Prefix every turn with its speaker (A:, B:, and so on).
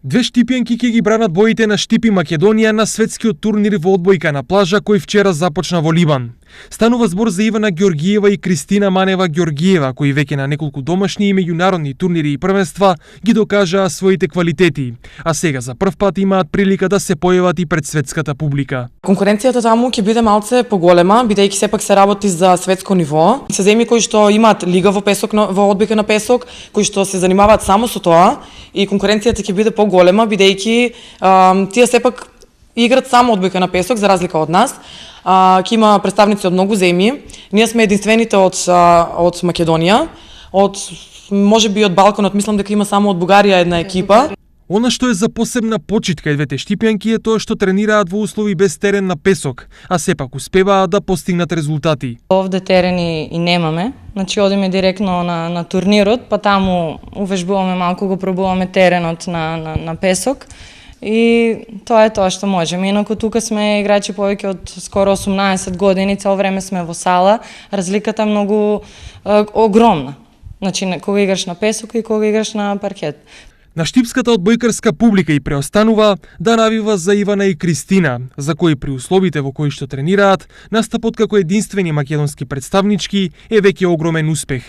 A: Две штипјанки ќе ги бранат боите на Штипи Македонија на светскиот турнир во одбојка на плажа кој вчера започна во Либан. Станува збор за Ивана Ѓоргиева и Кристина Манева Ѓоргиева, кои веќе на неколку домашни и меѓународни турнири и првенства ги докажаа своите квалитети, а сега за прв пат имаат прилика да се појават и пред светската публика.
B: Конкуренцијата таму ќе биде малце поголема, бидејќи сепак се работи за светско ниво. Се земји кои што имаат лига во песок, во одбојка на песок, кои што се занимаваат само со тоа, и конкуренцијата ќе биде поголема, бидејќи тие сепак играат само одбојка на песок за разлика од нас. Ќе има представници од многу земји. Ние сме единствените од Македонија, можеби од Балканот, мислам дека има само од Бугарија една екипа.
A: Она што е за посебна почитка и двете штипјанки е тоа што тренираат во услови без терен на песок, а сепак успеваат да постигнат резултати.
C: Овде терени и немаме, значи одиме директно на турнирот, па таму увежбуваме малку, го пробуваме теренот на песок и тоа е тоа што можеме. Инаку тука сме играчи повеќе од скоро 18 години, цел време сме во сала, разликата е многу огромна. Значи кога играш на песок и кога играш на паркет.
A: На штипската одбојкарска публика и преостанува да навива за Ивана и Кристина, за кои при условите во кои што тренираат, настапот како единствени македонски представнички е веќе огромен успех.